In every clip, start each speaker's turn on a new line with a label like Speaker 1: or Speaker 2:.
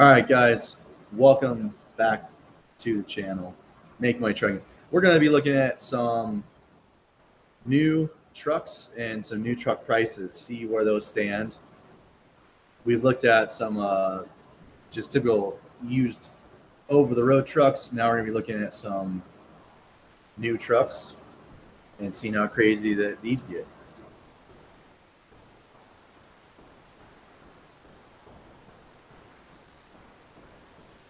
Speaker 1: All right, guys, welcome back to the channel. Make Money Trucking. We're going to be looking at some new trucks and some new truck prices, see where those stand. We've looked at some just typical used over-the-road trucks. Now we're going to be looking at some new trucks and seeing how crazy that these get.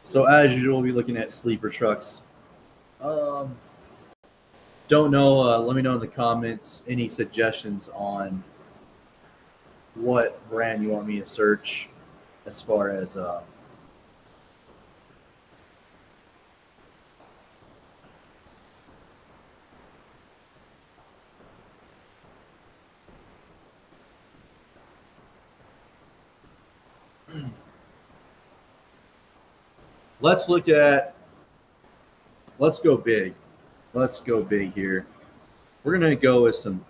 Speaker 1: So as usual, we'll be looking at sleeper trucks. Don't know. Let me know in the comments any suggestions on what brand you want me to search as far as let's go big. Let's go big here. We're going to go with some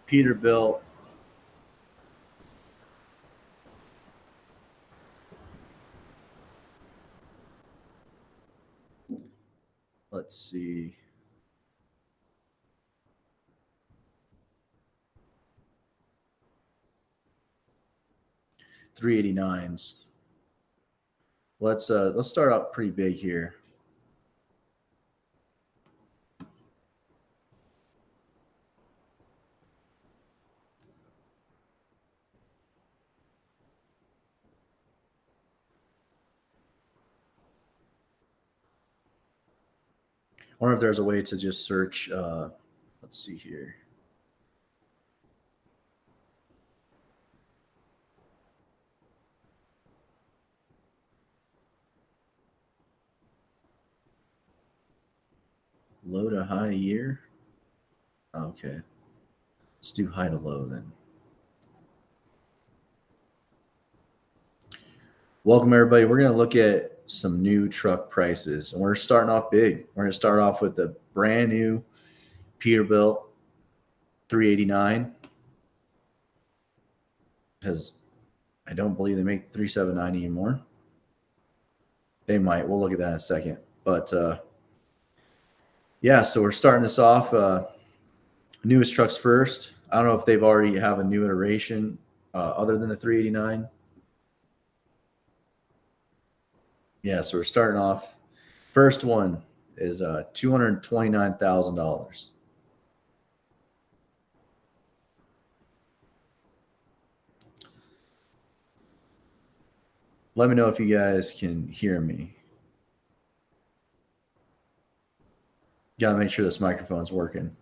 Speaker 1: Peterbilt. Let's see. $389s. Let's start out pretty big here. I wonder if there's a way to just search. Let's see here. Low to high year. Okay. Let's do high to low then. Welcome everybody. We're going to look at some new truck prices, and we're starting off big. We're going to start off with a brand new Peterbilt 389, because I don't believe they make 379 anymore. They might. We'll look at that in a second. But yeah, so we're starting this off. Newest trucks first. I don't know if they've already have a new iteration other than the 389. Yeah, so we're starting off. First one is $229,000. Let me know if you guys can hear me. Gotta make sure this microphone's working.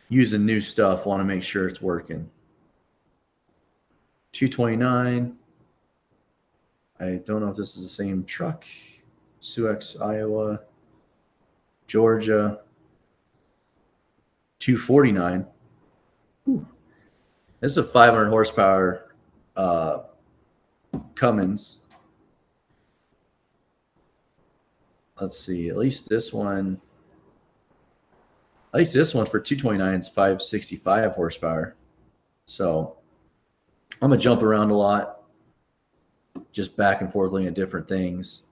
Speaker 1: Using new stuff, want to make sure it's working. 229. I don't know if this is the same truck. Sioux, Iowa, Georgia. 249. Ooh. This is a 500 horsepower Cummins. Let's see. At least this one for 229 is 565 horsepower. So I'm gonna jump around a lot, just back and forth looking at different things.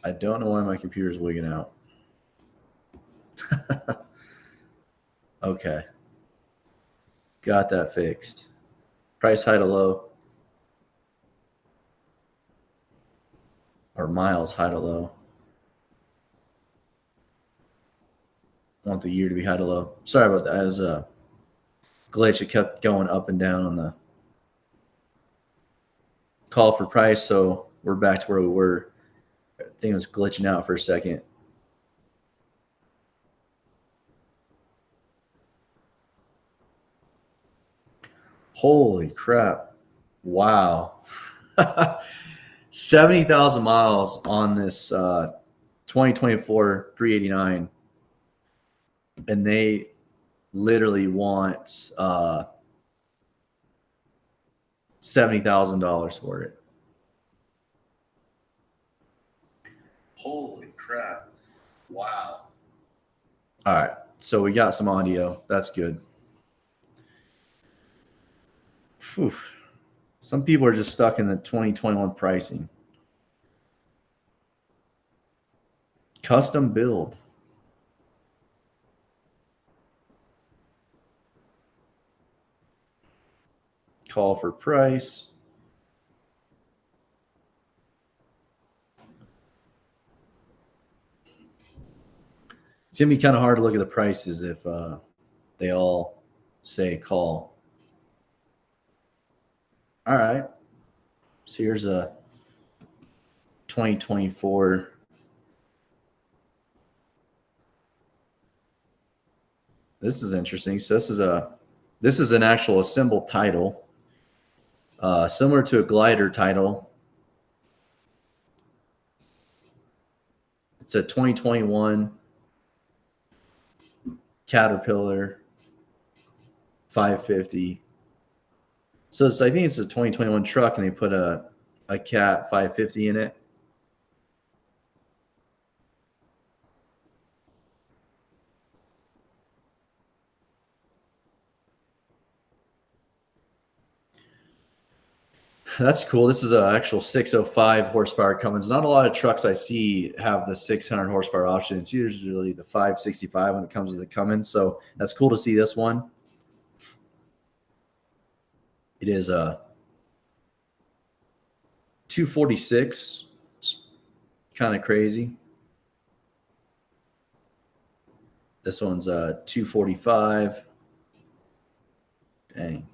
Speaker 1: I don't know why my computer's wigging out. Okay. Got that fixed. Price high to low. Or miles high to low. I want the year to be high to low. Sorry about that. It was a glitch. It kept going up and down on the call for price. So we're back to where we were. I think it was glitching out for a second. Holy crap. Wow. 70,000 miles on this 2024 389. And they literally want $70,000 for it. Holy crap. Wow. All right. So we got some audio. That's good. Whew. Some people are just stuck in the 2021 pricing. Custom build. Call for price. It's going to be kind of hard to look at the prices if they all say call. All right. So here's a 2024. This is interesting. So this is an actual assembled title, similar to a glider title. It's a 2021 Caterpillar 550. So I think it's a 2021 truck, and they put a Cat 550 in it. That's cool. This is an actual 605 horsepower Cummins. Not a lot of trucks I see have the 600 horsepower option. It's usually the 565 when it comes to the Cummins. So that's cool to see this one. It is a 246. It's kind of crazy. This one's a 245. Dang.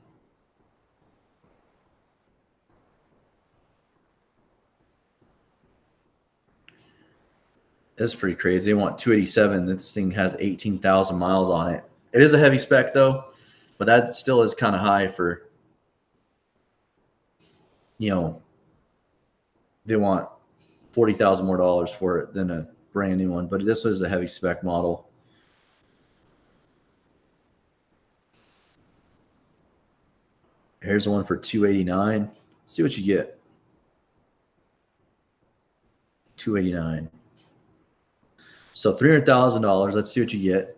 Speaker 1: This is pretty crazy. They want 287. This thing has 18,000 miles on it. It is a heavy spec though, but that still is kind of high for, you know, they want $40,000 more for it than a brand new one. But this was a heavy spec model. Here's the one for 289. Let's see what you get. 289. So $300,000. Let's see what you get.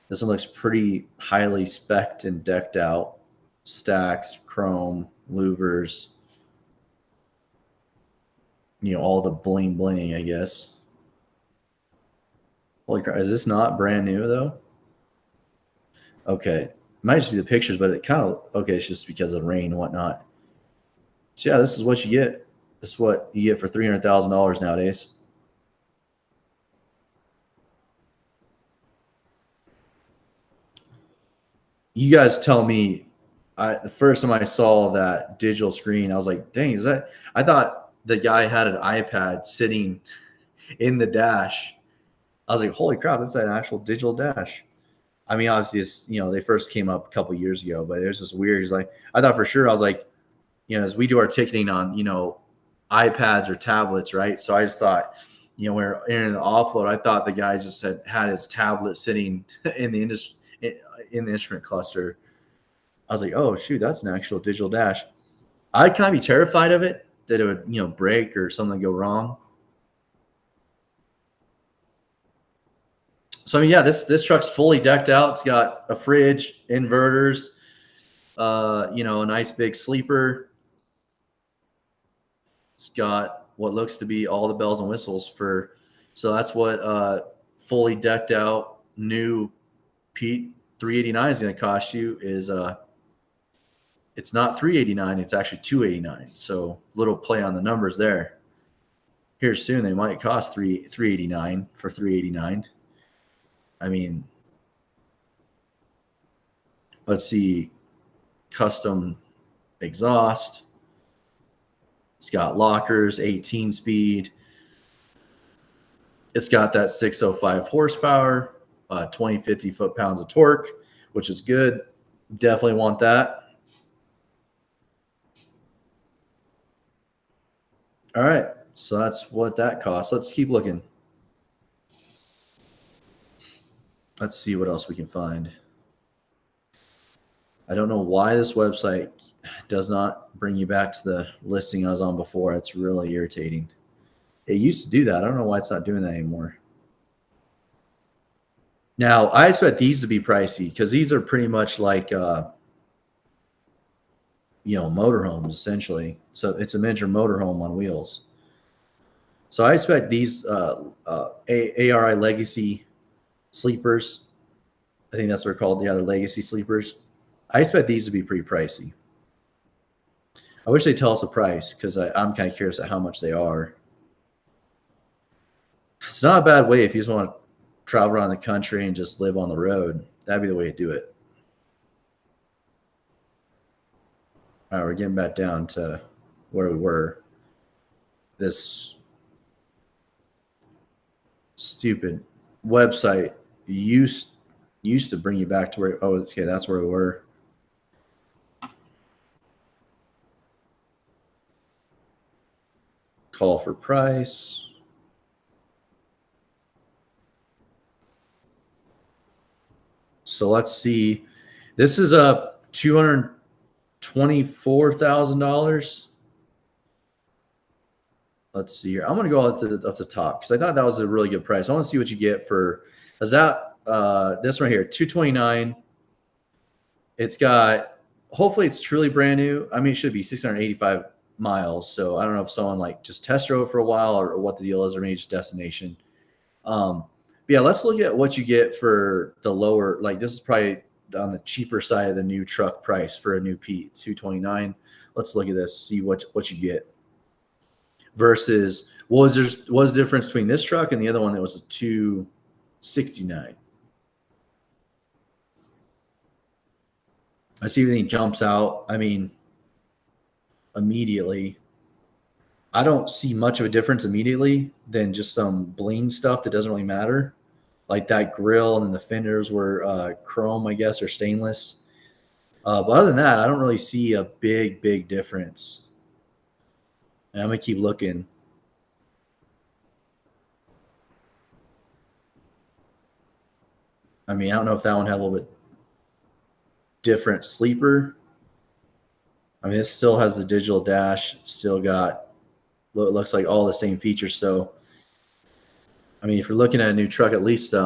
Speaker 1: This one looks pretty highly spec'd and decked out. Stacks, chrome, louvers. You know, all the bling bling, I guess. Holy crap. Is this not brand new though? Okay. It might just be the pictures, but it kind of, okay, it's just because of rain and whatnot. So yeah, this is what you get. This is what you get for $300,000 nowadays. You guys tell me, the first time I saw that digital screen, I was like, dang, is that? I thought the guy had an iPad sitting in the dash. I was like, holy crap, that's an actual digital dash. I mean, obviously, it's, you know, they first came up a couple years ago, but it was just weird. He's like, I thought for sure, I was like, you know, as we do our ticketing on, you know, iPads or tablets, right? So I just thought, you know, we're in the offload. I thought the guy just had his tablet sitting in the instrument cluster. I was like, oh shoot, that's an actual digital dash. I'd kind of be terrified of it, that it would, you know, break or something go wrong. So I mean, yeah, this truck's fully decked out. It's got a fridge, inverters, you know, a nice big sleeper. It's got what looks to be all the bells and whistles for. So that's what fully decked out new Pete 389 is going to cost you. Is it's not 389, it's actually 289. So little play on the numbers there. Here soon they might cost 389 for 389. I mean, let's see, custom exhaust. It's got lockers, 18 speed. It's got that 605 horsepower, 20, 50 foot-pounds of torque, which is good. Definitely want that. All right. So that's what that costs. Let's keep looking. Let's see what else we can find. I don't know why this website does not bring you back to the listing I was on before. It's really irritating. It used to do that. I don't know why it's not doing that anymore. Now, I expect these to be pricey because these are pretty much like, motorhomes essentially. So it's a miniature motorhome on wheels. So I expect these ARI Legacy sleepers. I think that's what they're called. The other Legacy sleepers. I expect these to be pretty pricey. I wish they'd tell us the price because I'm kind of curious at how much they are. It's not a bad way if you just want to travel around the country and just live on the road. That'd be the way to do it. All right, we're getting back down to where we were. This stupid website used to bring you back to where. Oh, okay, that's where we were. Call for price. So let's see. This is a $224,000. Let's see here. I'm going to go up to top because I thought that was a really good price. I want to see what you get for. Is that this right here, 229? It's got. Hopefully, it's truly brand new. I mean, it should be 685 miles. So I don't know if someone like just test drove for a while or what the deal is, or maybe just destination. But yeah, let's look at what you get for the lower. Like this is probably on the cheaper side of the new truck price for a new Pete 229. Let's look at this, see what you get. Versus what was the difference between this truck and the other one that was a 269? I see everything jumps out. I mean, immediately. I don't see much of a difference immediately than just some bling stuff that doesn't really matter. Like that grill and then the fenders were chrome, I guess, or stainless. But other than that, I don't really see a big difference. And I'm going to keep looking. I mean, I don't know if that one had a little bit different sleeper. I mean, this still has the digital dash. It's still got, it looks like all the same features. So, I mean, if you're looking at a new truck, at least this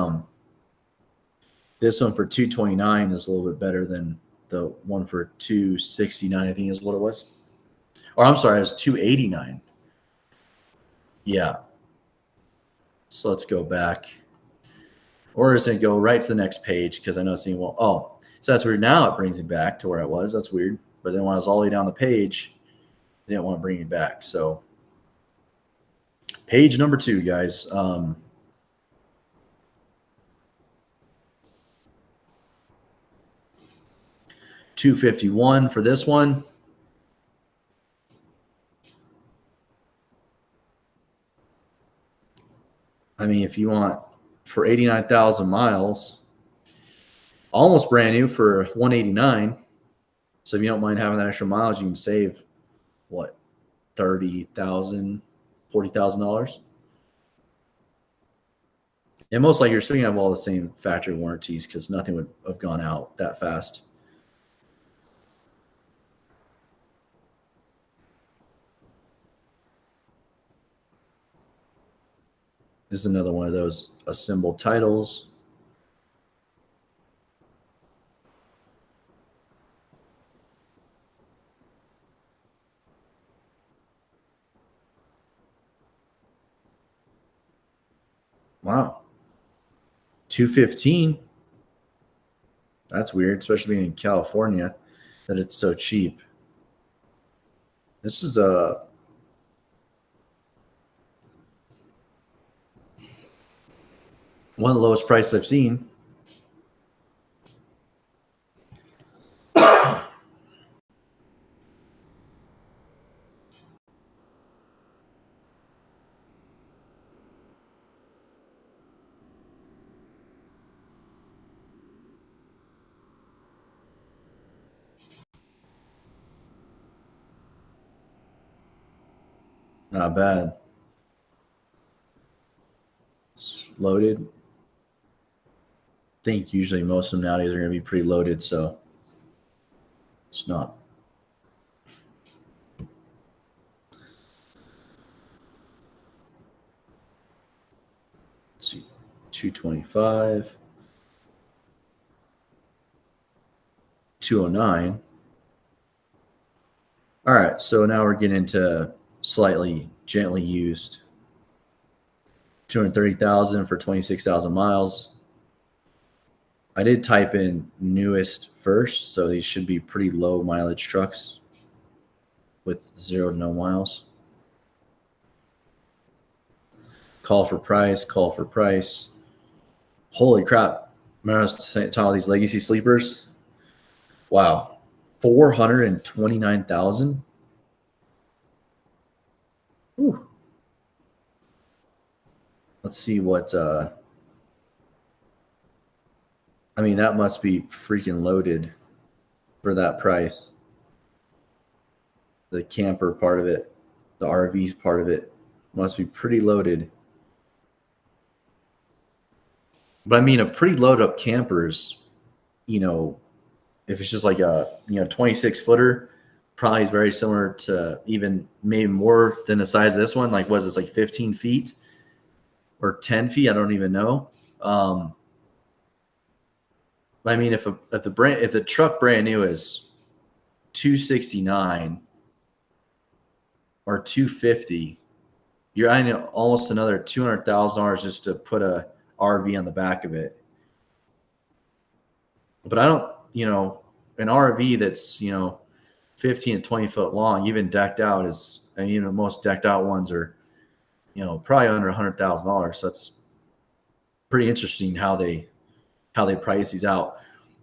Speaker 1: one for 229 is a little bit better than the one for 269, I think is what it was. Or I'm sorry, it was 289. Yeah. So let's go back. Or is it go right to the next page? Because I know it's saying, well, oh, so that's weird. Now it brings me back to where I was. That's weird. But then when I was all the way down the page, they didn't want to bring me back. So page number 2, guys. 251 for this one. I mean, if you want for 89,000 miles, almost brand new for 189. So if you don't mind having that extra miles, you can save what, $30,000, $40,000. And most likely you're still gonna have all the same factory warranties because nothing would have gone out that fast. This is another one of those assembled titles. Wow. 215. That's weird, especially being in California, that it's so cheap. This is one of the lowest prices I've seen. Not bad. It's loaded. I think usually most of them nowadays are going to be pretty loaded, so it's not. Let's see, 225, 209. All right, so now we're getting into slightly gently used. 230,000 for 26,000 miles. I did type in newest first, so these should be pretty low mileage trucks with 0 to no miles. Call for price, call for price. Holy crap. Remember I was talking about these legacy sleepers? Wow. 429,000. Let's see what I mean, that must be freaking loaded for that price. The camper part of it, the RVs part of it must be pretty loaded. But I mean, a pretty loaded up campers, you know, if it's just like a 26 footer, probably is very similar to even maybe more than the size of this one. Like, was this like 15 feet or 10 feet? I don't even know. I mean, if the truck brand new is 269 or 250, you're adding almost another $200,000 just to put a RV on the back of it. But I don't, an RV that's 15 and 20 foot long, even decked out is, and most decked out ones are, probably under $100,000. So that's pretty interesting how they price these out.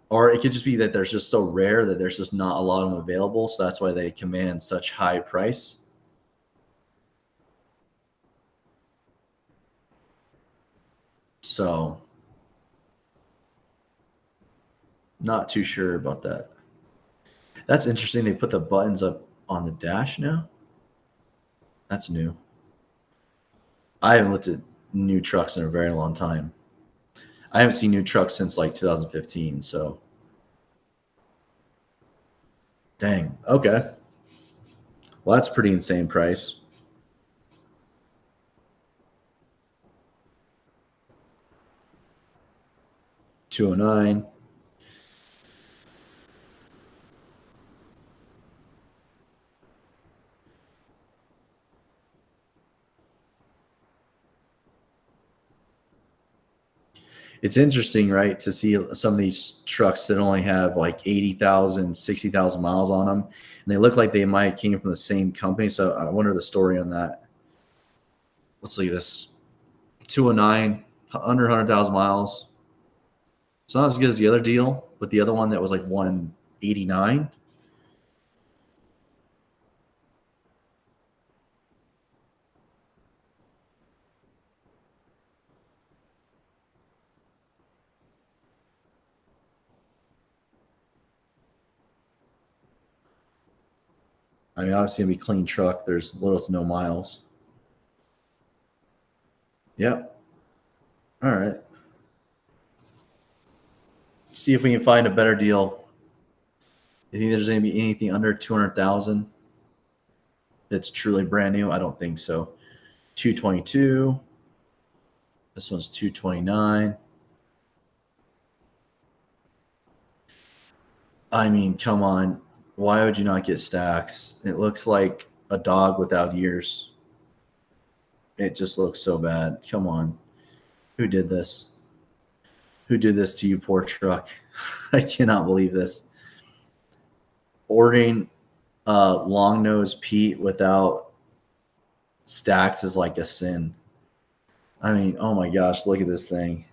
Speaker 1: Or it could just be that they're just so rare that there's just not a lot of them available. So that's why they command such high price. So not too sure about that. That's interesting. They put the buttons up on the dash now. That's new. I haven't looked at new trucks in a very long time. I haven't seen new trucks since like 2015. So, dang. Okay. Well, that's pretty insane price. $209. It's interesting, right, to see some of these trucks that only have like 80,000, 60,000 miles on them. And they look like they might have came from the same company. So I wonder the story on that. Let's look at this. 209, under 100,000 miles. It's not as good as the other deal, but the other one that was like 189. I mean, obviously, gonna be clean truck. There's little to no miles. Yep. All right. See if we can find a better deal. You think there's gonna be anything under 200,000 that's truly brand new? I don't think so. 222. This one's 229. I mean, come on. Why would you not get stacks? It looks like a dog without ears. It just looks so bad. Come on. Who did this? Who did this to you, poor truck? I cannot believe this. Ordering long nose Pete without stacks is like a sin. I mean, oh my gosh, look at this thing.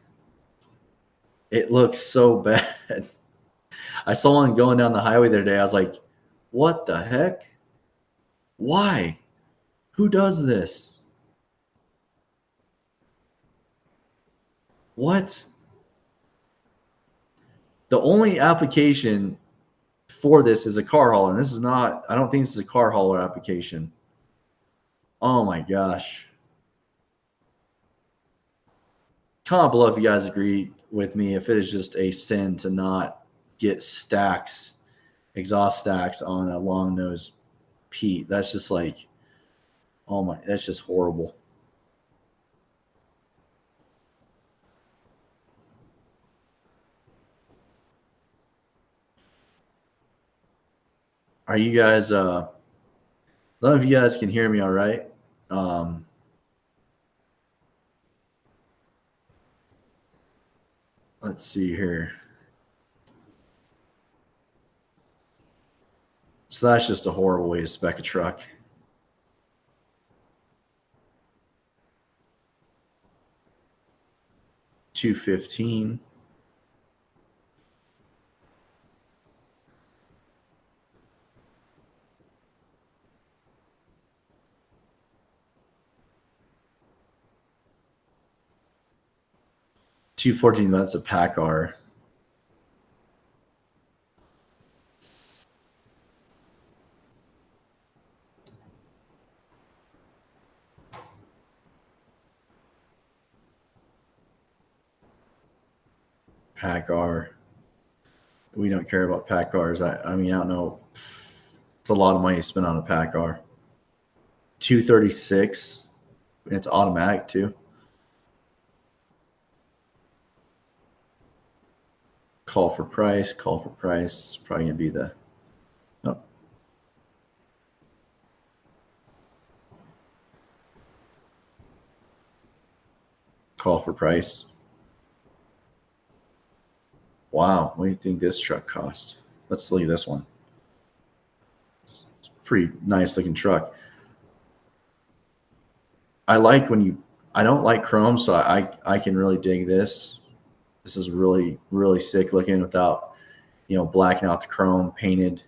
Speaker 1: It looks so bad. I saw one going down the highway the other day. I was like, what the heck? Why? Who does this? What? The only application for this is a car hauler. And this is not, I don't think this is a car hauler application. Oh my gosh. Comment below if you guys agree with me, if it is just a sin to not get stacks, exhaust stacks on a long nose Pete. That's just like, oh my, that's just horrible. Are you guys, none of you guys can hear me all right? Let's see here. So that's just a horrible way to spec a truck. $215. $214. That's a PACCAR. PACCAR. We don't care about PACCARs. I mean, I don't know. It's a lot of money to spend on a PACCAR. $236. And it's automatic too. Call for price. Call for price. It's probably gonna be the. Oh. Call for price. Wow, what do you think this truck cost? Let's look at this one. It's a pretty nice looking truck. I like when you. I don't like chrome, so I can really dig this. This is really, really sick looking without, blacking out the chrome, painted.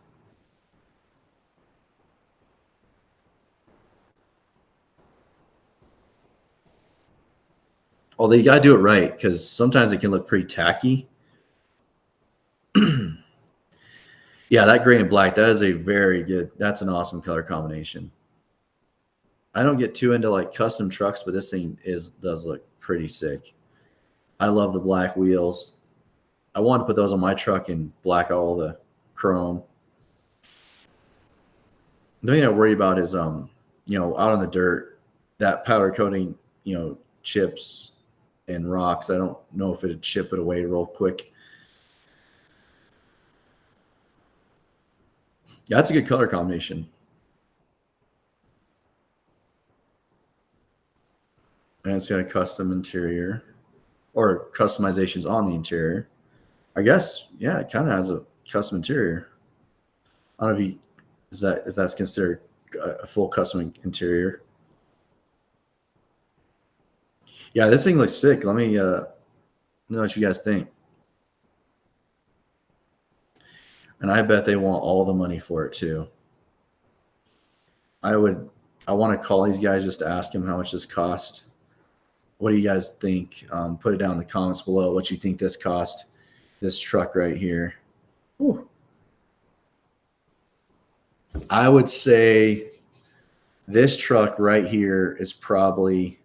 Speaker 1: Although you got to do it right, because sometimes it can look pretty tacky. Yeah, that gray and black, that is a very good, that's an awesome color combination. I don't get too into like custom trucks, but this thing does look pretty sick. I love the black wheels. I wanted to put those on my truck and black out all the chrome. The thing I worry about is, out on the dirt, that powder coating, chips and rocks. I don't know if it'd chip it away real quick. Yeah, that's a good color combination. And it's got a custom interior or customizations on the interior. I guess, yeah, it kind of has a custom interior. I don't know if that's considered a full custom interior. Yeah, this thing looks sick. Let me know what you guys think. And I bet they want all the money for it too. I want to call these guys just to ask them how much this cost. What do you guys think? Put it down in the comments below what you think this cost. This truck right here. Whew. I would say this truck right here is probably.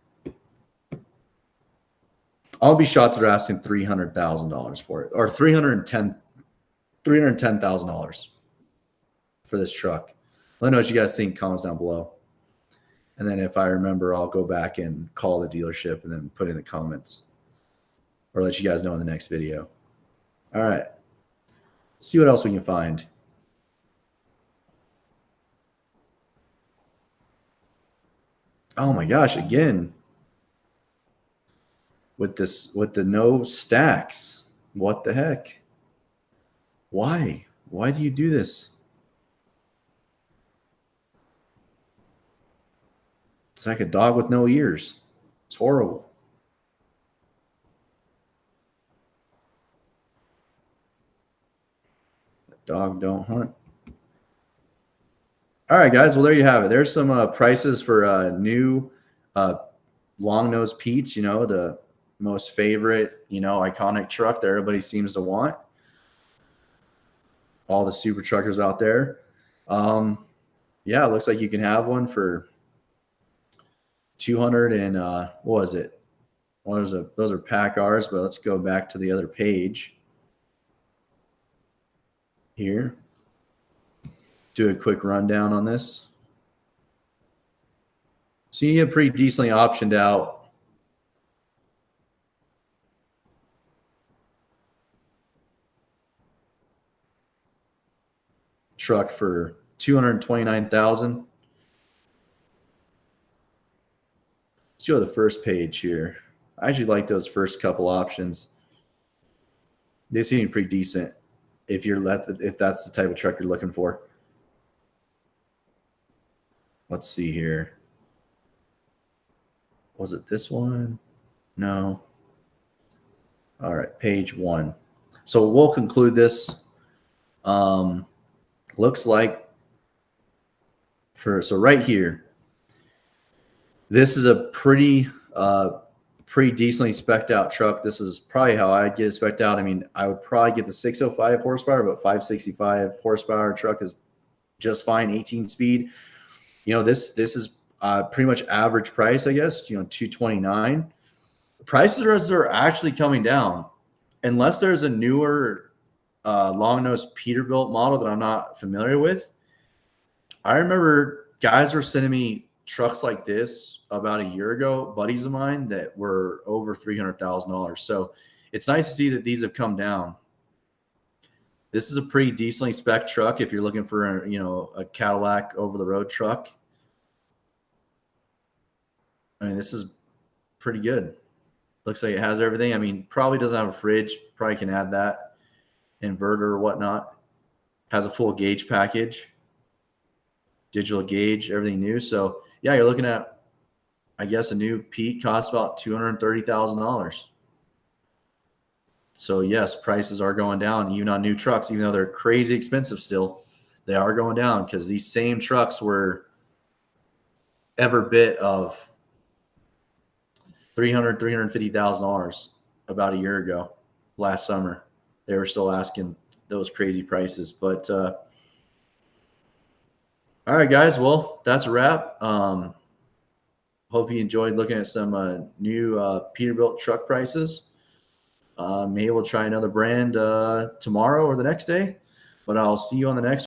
Speaker 1: I'll be shocked they're asking $300,000 for it, or $310,000 for this truck. Let me know what you guys think. Comments down below. And then if I remember, I'll go back and call the dealership and then put in the comments or let you guys know in the next video. All right. See what else we can find. Oh my gosh, again. With the no stacks. What the heck? Why? Why do you do this? It's like a dog with no ears. It's horrible. Dog don't hunt. All right, guys. Well, there you have it. There's some prices for new long nose Pete's. The most favorite, iconic truck that everybody seems to want. All the super truckers out there. Yeah, it looks like you can have one for 200 and what was it? Well, those are PACCARs, but let's go back to the other page here. Do a quick rundown on this. So you get pretty decently optioned out. Truck for $229,000. Let's go to the first page here. I actually like those first couple options. They seem pretty decent if that's the type of truck you're looking for. Let's see here. Was it this one? No. All right, page 1. So we'll conclude this. Looks like so right here, this is a pretty decently spec'd out truck. This is probably how I'd get it spec'd out. I mean, I would probably get the 605 horsepower, but 565 horsepower truck is just fine. 18 speed. This is pretty much average price, I guess. $229. Prices are actually coming down, unless there's a newer long nose Peterbilt model that I'm not familiar with. I remember guys were sending me trucks like this about a year ago, buddies of mine, that were over $300,000. So it's nice to see that these have come down. This is a pretty decently spec truck if you're looking for a Cadillac over the road truck. I mean, this is pretty good. Looks like it has everything. I mean, probably doesn't have a fridge. Probably can add that. Inverter or whatnot. Has a full gauge package. Digital gauge, everything new. So yeah, you're looking at, I guess, a new Pete costs about $230,000. So yes, prices are going down even on new trucks, even though they're crazy expensive still. They are going down because these same trucks were every bit of $350,000 about a year ago, last summer. They were still asking those crazy prices. But all right, guys. Well, that's a wrap. Hope you enjoyed looking at some new Peterbilt truck prices. Maybe we'll try another brand tomorrow or the next day. But I'll see you on the next